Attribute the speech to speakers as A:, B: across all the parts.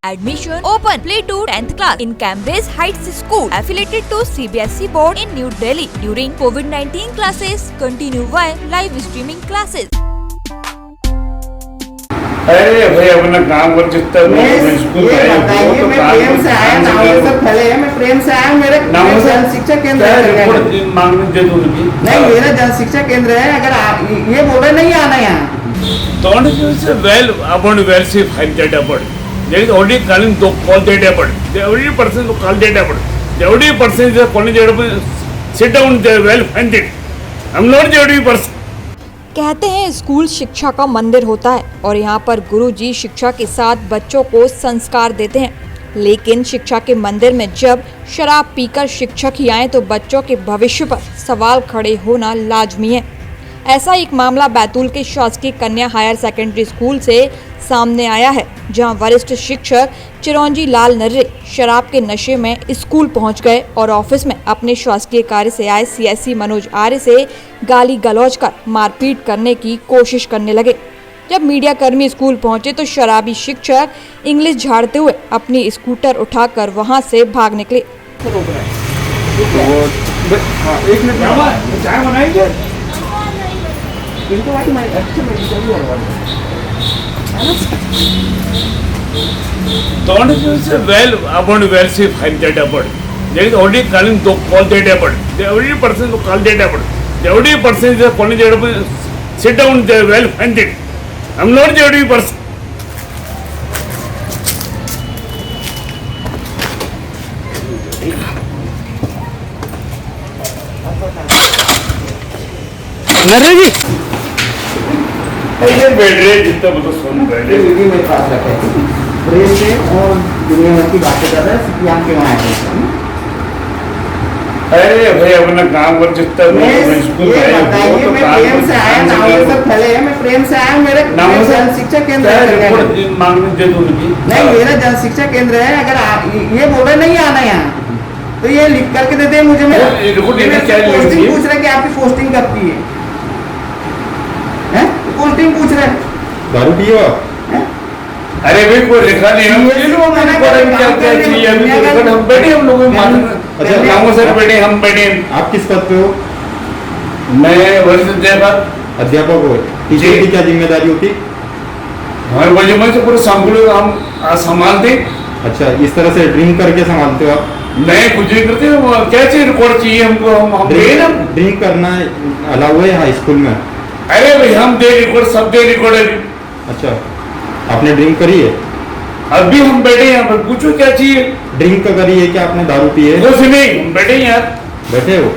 A: Admission open. Play to 10th class in Cambridge Heights School, affiliated to CBSE board in New Delhi. During COVID-19 classes, continue via live streaming classes.
B: अरे भाई अपना काम कर जितना
C: मैं school बताइए, मैं प्रेम से आया, नाव सब खड़े हैं, मैं प्रेम से आया, मेरे जन शिक्षा केंद्र है,
B: मांगने दे दूँ
C: नहीं मेरा जन शिक्षा केंद्र है, अगर ये बोल रहे नहीं आना यहाँ
B: don't use well about well safe hide that about there is already calling to call that about the every person to call that about the every person is calling that about sit down there well find it I'm not the every person.
A: कहते हैं school शिक्षा का मंदिर होता है और यहाँ पर गुरुजी शिक्षा के साथ बच्चों को संस्कार देते हैं, लेकिन शिक्षा के मंदिर में जब शराब पीकर शिक्षक ही आए तो बच्चों के भविष्य पर सवाल खड़े होना लाजमी है। ऐसा एक मामला बैतूल के शासकीय कन्या हायर सेकेंडरी स्कूल से सामने आया है, जहां वरिष्ठ शिक्षक चिरंजी लाल नर्रे शराब के नशे में स्कूल पहुंच गए और ऑफिस में अपने शासकीय कार्य से आए सीएससी मनोज आर्य से गाली गलौज कर मारपीट करने की कोशिश करने लगे। जब मीडिया कर्मी स्कूल पहुंचे तो शराबी शिक्षक इंग्लिश झाड़ते हुए अपनी स्कूटर उठाकर वहां से भाग निकले।
B: Don't use well about well safe hide that about there is already calling to call that about the every person to call that about the every person is calling that about sit down there well find it I'm not the every person.
C: नर्रे जी
B: ये बैठ रहे जितना मतलब सुन रहे
C: ये मेरे पास रखे प्रेम से और दुनिया भर की बातें कर रहे हैं कि आप क्यों आए थे।
B: अरे भाई अपना काम कर जितना
C: मैं स्कूल बताइए, मैं प्रेम से आया, नाव सब खड़े हैं, मैं प्रेम से आया, मेरे जन शिक्षा केंद्र है,
B: मांगने दे दूँ
C: नहीं मेरा जन शिक्षा केंद्र है, अगर ये बोल रहे नहीं आना यहाँ तो ये लिख करके दे दे मुझे। मैं पोस्टिंग पूछ रहे कि आपकी पोस्टिंग कब की है, पोस्टिंग पूछ रहे
D: दारू पियो।
B: अरे भाई कोई लिखा नहीं है हम बैठे हम लोग बैठे हम बैठे।
D: आप किस पद पे हो?
B: मैं वरिष्ठ अध्यापक।
D: अध्यापक हो, टीचर की क्या जिम्मेदारी होती?
B: हमारे वजह से पूरे संकुल हम संभालते।
D: अच्छा, इस तरह से ड्रिंक करके संभालते हो आप?
B: नहीं कुछ नहीं करते, क्या चाहिए रिकॉर्ड चाहिए हमको, हम
D: ड्रिंक करना अलाउ है यहाँ स्कूल में?
B: अरे भाई हम दे रिकॉर्ड, सब दे रिकॉर्ड है।
D: अच्छा, आपने ड्रिंक करी है?
B: अभी हम बैठे यहाँ पर, पूछो क्या चाहिए।
D: ड्रिंक करी है क्या आपने? दारू पी है?
B: कुछ नहीं, हम बैठे यार।
D: बैठे हो?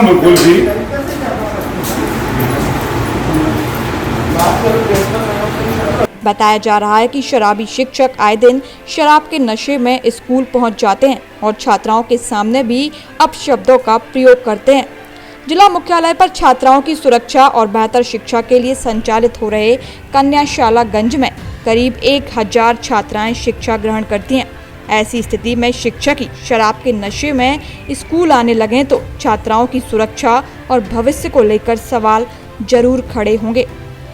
B: बिल्कुल भी
A: बताया जा रहा है कि शराबी शिक्षक आए दिन शराब के नशे में स्कूल पहुंच जाते हैं और छात्राओं के सामने भी अपशब्दों का प्रयोग करते हैं। जिला मुख्यालय पर छात्राओं की सुरक्षा और बेहतर शिक्षा के लिए संचालित हो रहे कन्याशालागंज में करीब 1000 छात्राएं शिक्षा ग्रहण करती हैं। ऐसी स्थिति में शिक्षक ही शराब के नशे में स्कूल आने लगे तो छात्राओं की सुरक्षा और भविष्य को लेकर सवाल जरूर खड़े होंगे।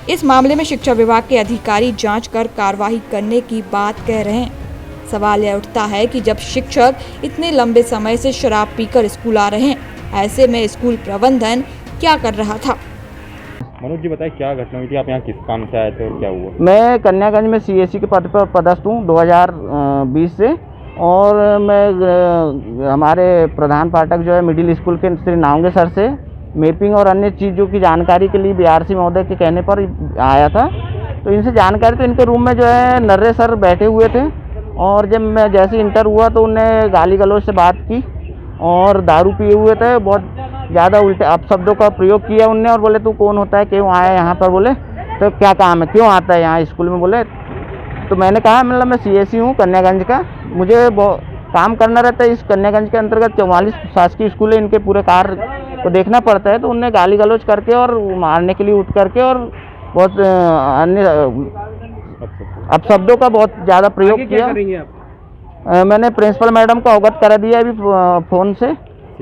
A: इस मामले में शिक्षा विभाग के अधिकारी जांच कर कार्रवाई करने की बात कह रहे हैं। सवाल यह उठता है कि जब शिक्षक इतने लंबे समय से शराब पीकर स्कूल आ रहे हैं, ऐसे में स्कूल प्रबंधन क्या कर रहा था?
D: मनोज जी बताइए, क्या घटना हुई थी? आप यहाँ किस काम से आए थे और क्या हुआ?
C: मैं कन्यागंज में सीएससी के पद पर पदस्थ हूँ 2020 से, और मैं हमारे प्रधान पाठक जो है मिडिल स्कूल के श्री नावंगे सर से मैपिंग और अन्य चीज़ों की जानकारी के लिए बीआरसी महोदय के कहने पर आया था। तो इनसे जानकारी, तो इनके रूम में जो है नर्रे सर बैठे हुए थे, और जब मैं जैसे इंटर हुआ तो उन्हें गाली गलौज से बात की और दारू पिए हुए थे, बहुत ज़्यादा उल्टे अपशब्दों का प्रयोग किया उनने, और बोले तू कौन होता है, क्यों आया यहाँ पर? बोले तो क्या काम है, क्यों आता है यहाँ स्कूल में? बोले तो मैंने कहा मतलब मैं सीएससी हूँ कन्यागंज का, मुझे काम करना रहता है। इस कन्यागंज के अंतर्गत 44 शासकीय स्कूल है, इनके पूरे कार्य को देखना पड़ता है। तो उनने गाली गलौज करके और मारने के लिए उठ करके और बहुत अन्य अपशब्दों का बहुत ज़्यादा प्रयोग किया। मैंने प्रिंसिपल मैडम को अवगत करा दिया अभी फ़ोन से,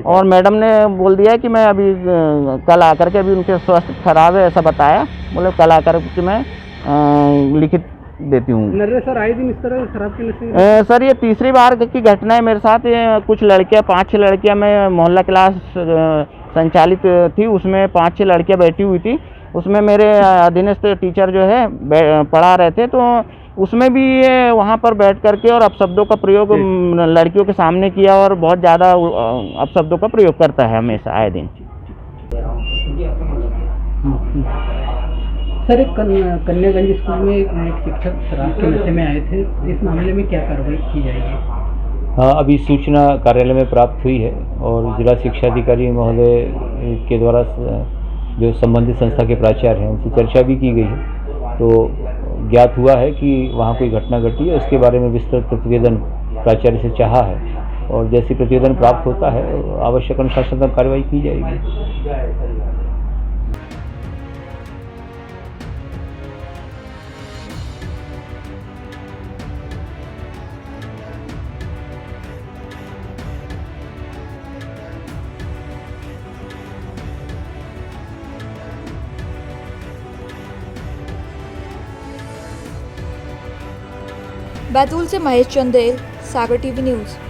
C: और मैडम ने बोल दिया कि मैं अभी कल आकर के, अभी उनके स्वास्थ्य खराब है ऐसा बताया, बोले कल आकर के मैं लिखित देती हूँ।
E: नर्रे सर आए दिन इस तरह शराब के नशे
C: सर ये तीसरी बार की घटना है मेरे साथ। ये कुछ लड़कियाँ, 5-6 लड़कियाँ, मैं मोहल्ला क्लास संचालित थी, उसमें 5-6 लड़कियाँ बैठी हुई थी। उसमें मेरे अधीनस्थ टीचर जो है पढ़ा रहे थे, तो उसमें भी ये वहाँ पर बैठ करके और अपशब्दों का प्रयोग लड़कियों के सामने किया और बहुत ज़्यादा अपशब्दों का प्रयोग करता है हमेशा आए दिन।
E: सर एक कन्यागंज स्कूल में एक शिक्षक शराब के नशे में आए थे, इस मामले में क्या कार्रवाई की जाएगी?
F: हाँ, अभी सूचना कार्यालय में प्राप्त हुई है और जिला शिक्षा अधिकारी महोदय के द्वारा जो संबंधित संस्था के प्राचार्य हैं उनसे चर्चा भी की गई है। तो ज्ञात हुआ है कि वहाँ कोई घटना घटी है, उसके बारे में विस्तृत प्रतिवेदन प्राचार्य से चाहा है और जैसे प्रतिवेदन प्राप्त होता है आवश्यक अनुशासनात्मक कार्रवाई की जाएगी।
A: बैतूल से महेश चंदेल, सागर टीवी न्यूज़।